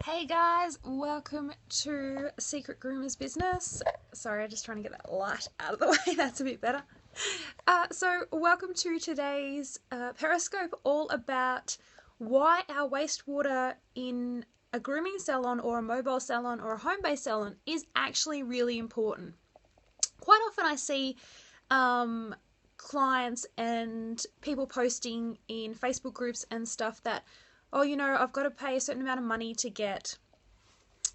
Hey guys, welcome to Secret Groomer's Business. Sorry, I'm just trying to get that light out of the way, that's a bit better. So welcome to today's Periscope, all about why our wastewater in a grooming salon or a mobile salon or a home-based salon is actually really important. Quite often I see clients and people posting in Facebook groups and stuff that, oh, I've got to pay a certain amount of money to get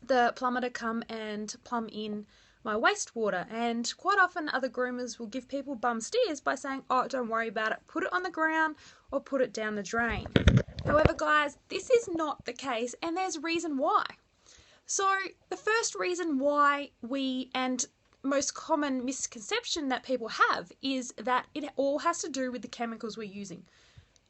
the plumber to come and plumb in my wastewater. And quite often other groomers will give people bum steers by saying, oh, don't worry about it, put it on the ground or put it down the drain. However, guys, this is not the case, and there's a reason why. So the first reason why and most common misconception that people have is that it all has to do with the chemicals we're using.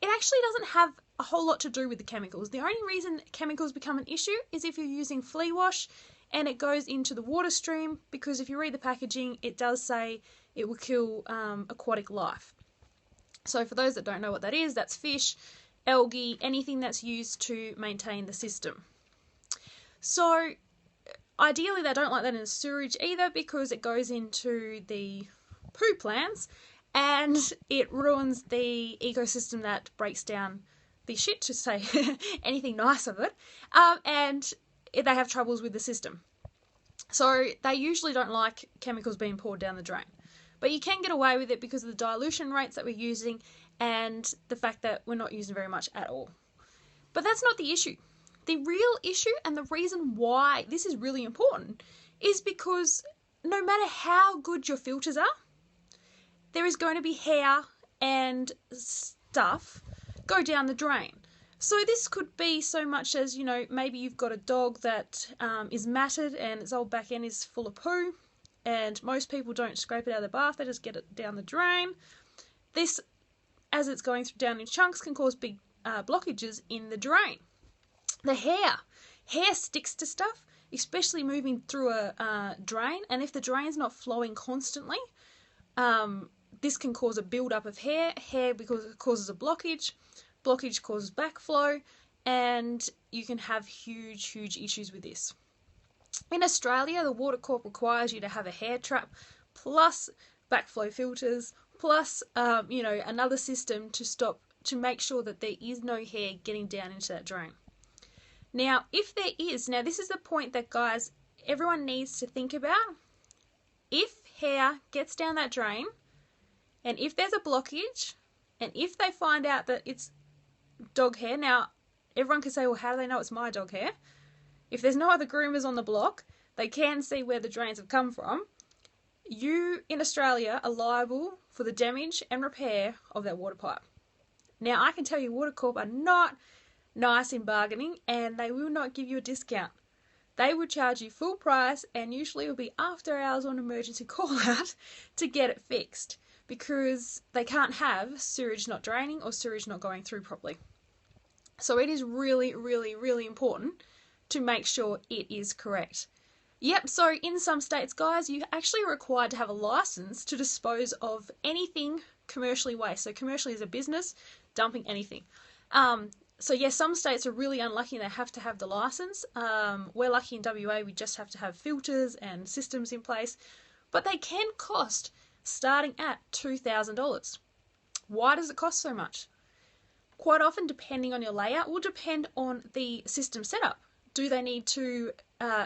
It actually doesn't have a whole lot to do with the chemicals. The only reason chemicals become an issue is if you're using flea wash and it goes into the water stream, because if you read the packaging, it does say it will kill aquatic life. So for those that don't know what that is, that's fish, algae, anything that's used to maintain the system. So ideally they don't like that in the sewage either, because it goes into the poo plants and it ruins the ecosystem that breaks down the shit, to say anything nice of it, and they have troubles with the system. So they usually don't like chemicals being poured down the drain. But you can get away with it because of the dilution rates that we're using and the fact that we're not using very much at all. But that's not the issue. The real issue, and the reason why this is really important, is because no matter how good your filters are, there is going to be hair and stuff go down the drain. So this could be so much as, maybe you've got a dog that is matted and its old back end is full of poo, and most people don't scrape it out of the bath, they just get it down the drain. This, as it's going down in chunks, can cause big blockages in the drain. The hair sticks to stuff, especially moving through a drain, and if the drain's not flowing constantly, this can cause a build-up of hair because it causes a blockage causes backflow, and you can have huge issues with this. In Australia, the Water Corp requires you to have a hair trap, plus backflow filters, plus another system to make sure that there is no hair getting down into that drain. Now, if there is, this is the point that, guys, everyone needs to think about. If hair gets down that drain, and if there's a blockage, and if they find out that it's dog hair, now everyone can say, well, how do they know it's my dog hair? If there's no other groomers on the block, they can see where the drains have come from. You in Australia are liable for the damage and repair of that water pipe. Now, I can tell you, Water Corp are not nice in bargaining, and they will not give you a discount. They will charge you full price, and usually it will be after hours on emergency call out to get it fixed, because they can't have sewage not draining or sewage not going through properly. So it is really important to make sure it is correct. Yep, so in some states, guys, you're actually required to have a license to dispose of anything commercially waste. So commercially as a business, dumping anything. So yes, some states are really unlucky and they have to have the license. We're lucky in WA, we just have to have filters and systems in place. But they can cost starting at $2,000. Why does it cost so much? Quite often, depending on your layout, will depend on the system setup. Do they need to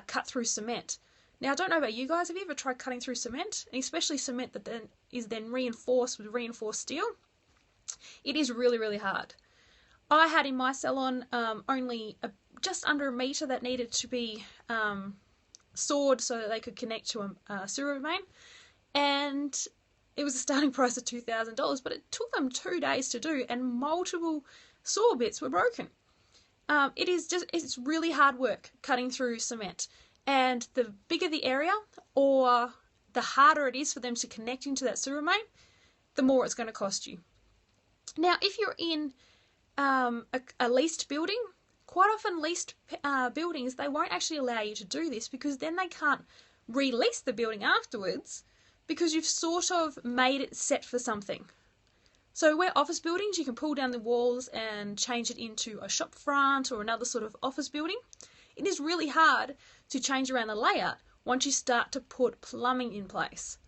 cut through cement? Now, I don't know about you guys, have you ever tried cutting through cement? And especially cement that is then reinforced with reinforced steel? It is really hard. I had in my salon only just under a metre that needed to be sawed so that they could connect to a sewer main, and it was a starting price of $2,000, but it took them 2 days to do, and multiple saw bits were broken. It's really hard work cutting through cement, and the bigger the area or the harder it is for them to connect into that sewer main, the more it's going to cost you. Now, if you're in a leased building, quite often leased buildings, they won't actually allow you to do this, because then they can't release the building afterwards, because you've sort of made it set for something. So where office buildings, you can pull down the walls and change it into a shop front or another sort of office building. it is really hard to change around the layout once you start to put plumbing in place.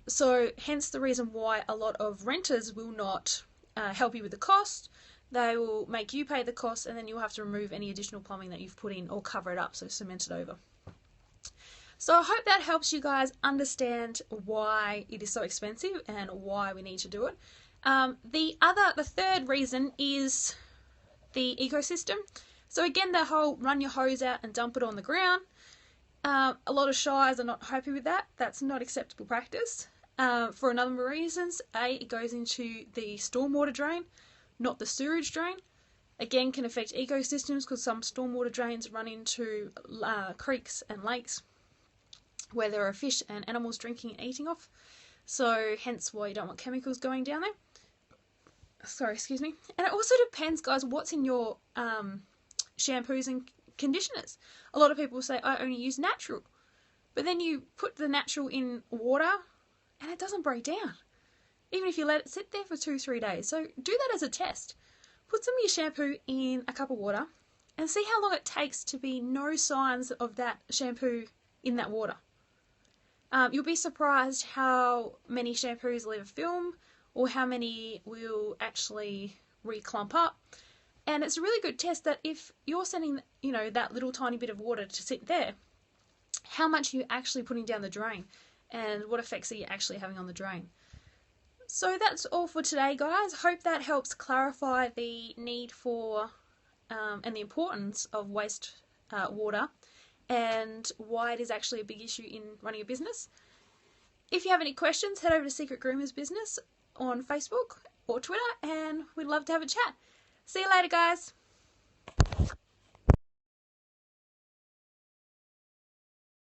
So hence the reason why a lot of renters will not help you with the cost. They will make you pay the cost, and then you'll have to remove any additional plumbing that you've put in or cover it up, so cement it over. So I hope that helps you guys understand why it is so expensive and why we need to do it. The third reason is the ecosystem. So again, the whole run your hose out and dump it on the ground. A lot of shires are not happy with that. That's not acceptable practice for a number of reasons. It goes into the stormwater drain, not the sewage drain. Again, can affect ecosystems because some stormwater drains run into creeks and lakes where there are fish and animals drinking and eating off. So hence why you don't want chemicals going down there. Sorry, excuse me. And it also depends, guys, what's in your shampoos and conditioners. A lot of people say, I only use natural. But then you put the natural in water and it doesn't break down, even if you let it sit there for 2-3 days. So do that as a test. Put some of your shampoo in a cup of water and see how long it takes to be no signs of that shampoo in that water. You'll be surprised how many shampoos leave a film or how many will actually re-clump up. And it's a really good test that if you're sending, that little tiny bit of water to sit there, how much are you actually putting down the drain and what effects are you actually having on the drain. So that's all for today, guys. Hope that helps clarify the need for and the importance of waste water and why it is actually a big issue in running a business. If you have any questions, head over to Secret Groomers Business on Facebook or Twitter and we'd love to have a chat. See you later, guys.